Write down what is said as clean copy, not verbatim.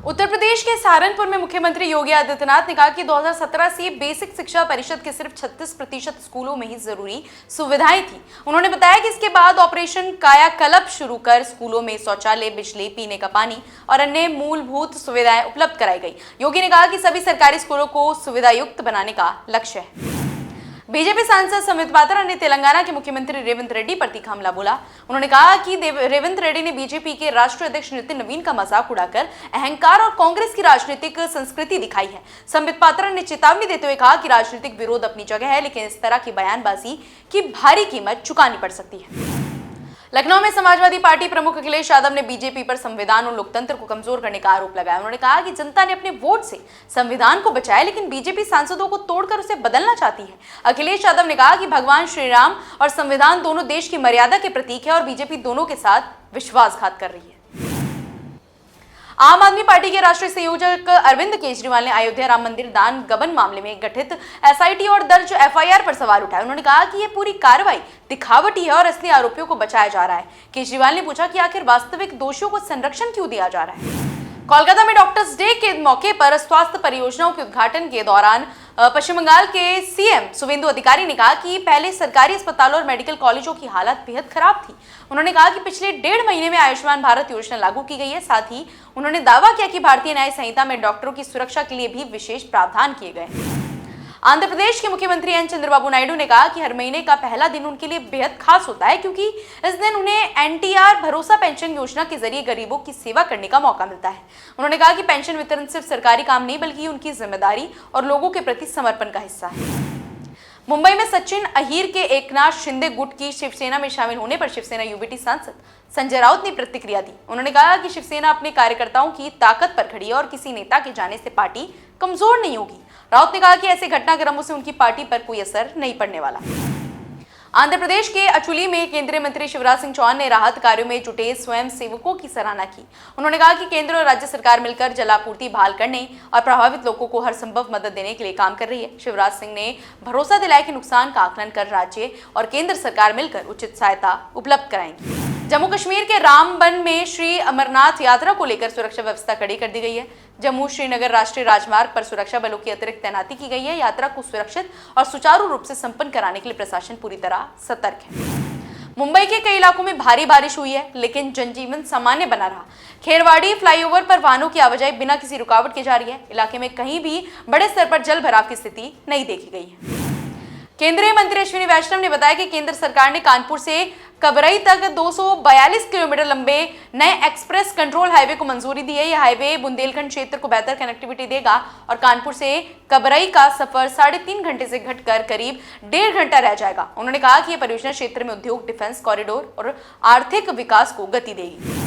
उत्तर प्रदेश के सहारनपुर में मुख्यमंत्री योगी आदित्यनाथ ने कहा कि 2017 से बेसिक शिक्षा परिषद के सिर्फ 36% स्कूलों में ही जरूरी सुविधाएं थी। उन्होंने बताया कि इसके बाद ऑपरेशन कायाकल्प शुरू कर स्कूलों में शौचालय, बिजली, पीने का पानी और अन्य मूलभूत सुविधाएं उपलब्ध कराई गई। योगी ने कहा कि सभी सरकारी स्कूलों को सुविधायुक्त बनाने का लक्ष्य है। बीजेपी सांसद संबित पात्रा ने तेलंगाना के मुख्यमंत्री रेवंत रेड्डी पर तीखा हमला बोला। उन्होंने कहा कि रेवंत रेड्डी ने बीजेपी के राष्ट्रीय अध्यक्ष नितिन नवीन का मजाक उड़ाकर अहंकार और कांग्रेस की राजनीतिक संस्कृति दिखाई है। संबित पात्रा ने चेतावनी देते हुए कहा कि राजनीतिक विरोध अपनी जगह है, लेकिन इस तरह की बयानबाजी की भारी कीमत चुकानी पड़ सकती है। लखनऊ में समाजवादी पार्टी प्रमुख अखिलेश यादव ने बीजेपी पर संविधान और लोकतंत्र को कमजोर करने का आरोप लगाया। उन्होंने कहा कि जनता ने अपने वोट से संविधान को बचाया, लेकिन बीजेपी सांसदों को तोड़कर उसे बदलना चाहती है। अखिलेश यादव ने कहा कि भगवान श्री राम और संविधान दोनों देश की मर्यादा के प्रतीक है और बीजेपी दोनों के साथ विश्वासघात कर रही है। आम आदमी पार्टी के राष्ट्रीय संयोजक अरविंद केजरीवाल ने अयोध्या राम मंदिर दान गबन मामले में गठित एसआईटी और दर्ज एफआईआर पर सवाल उठाए। उन्होंने कहा कि यह पूरी कार्रवाई दिखावटी है और असली आरोपियों को बचाया जा रहा है। केजरीवाल ने पूछा कि आखिर वास्तविक दोषियों को संरक्षण क्यों दिया जा रहा है। कोलकाता में डॉक्टर्स डे के मौके पर स्वास्थ्य परियोजनाओं के उद्घाटन के दौरान पश्चिम बंगाल के सीएम शुवेंदु अधिकारी ने कहा कि पहले सरकारी अस्पतालों और मेडिकल कॉलेजों की हालत बेहद खराब थी। उन्होंने कहा कि पिछले 1.5 महीने में आयुष्मान भारत योजना लागू की गई है। साथ ही उन्होंने दावा किया कि भारतीय न्याय संहिता में डॉक्टरों की सुरक्षा के लिए भी विशेष प्रावधान किए गए हैं। आंध्र प्रदेश के मुख्यमंत्री एन चंद्रबाबू नायडू ने कहा कि हर महीने का पहला दिन उनके लिए बेहद खास होता है, क्योंकि इस दिन उन्हें एनटीआर भरोसा पेंशन योजना के जरिए गरीबों की सेवा करने का मौका मिलता है। उन्होंने कहा कि पेंशन वितरण सिर्फ सरकारी काम नहीं, बल्कि उनकी जिम्मेदारी और लोगों के प्रति समर्पण का हिस्सा है। मुंबई में सचिन अहीर के एकनाथ शिंदे गुट की शिवसेना में शामिल होने पर शिवसेना यूबीटी सांसद संजय राउत ने प्रतिक्रिया दी। उन्होंने कहा कि शिवसेना अपने कार्यकर्ताओं की ताकत पर खड़ी है और किसी नेता के जाने से पार्टी कमजोर नहीं होगी। राउत ने कहा कि ऐसे घटनाक्रमों से उनकी पार्टी पर कोई असर नहीं पड़ने वाला। आंध्र प्रदेश के अचुली में केंद्रीय मंत्री शिवराज सिंह चौहान ने राहत कार्यों में जुटे स्वयं सेवकों की सराहना की। उन्होंने कहा कि केंद्र और राज्य सरकार मिलकर जलापूर्ति बहाल करने और प्रभावित लोगों को हर संभव मदद देने के लिए काम कर रही है। शिवराज सिंह ने भरोसा दिलाया कि नुकसान का आकलन कर राज्य और केंद्र सरकार मिलकर उचित सहायता उपलब्ध कराएंगी। जम्मू कश्मीर के रामबन में श्री अमरनाथ यात्रा को लेकर सुरक्षा व्यवस्था कड़ी कर दी गई है। जम्मू श्रीनगर राष्ट्रीय राजमार्ग पर सुरक्षा बलों की अतिरिक्त तैनाती की गई है। यात्रा को सुरक्षित और सुचारू रूप से संपन्न कराने के लिए प्रशासन पूरी तरह सतर्क है। मुंबई के कई इलाकों में भारी बारिश हुई है, लेकिन जनजीवन सामान्य बना रहा। खेरवाड़ी फ्लाईओवर पर वाहनों की आवाजाही बिना किसी रुकावट के जारी है। इलाके में कहीं भी बड़े स्तर पर जल भराव की स्थिति नहीं देखी गई है। केंद्रीय मंत्री अश्विनी वैष्णव ने बताया कि केंद्र सरकार ने कानपुर से कबरई तक 242 किलोमीटर लंबे नए एक्सप्रेस कंट्रोल हाईवे को मंजूरी दी है। यह हाईवे बुंदेलखंड क्षेत्र को बेहतर कनेक्टिविटी देगा और कानपुर से कबरई का सफर 3.5 घंटे से घटकर करीब 1.5 घंटा रह जाएगा। उन्होंने कहा कि यह परियोजना क्षेत्र में उद्योग, डिफेंस कॉरिडोर और आर्थिक विकास को गति देगी।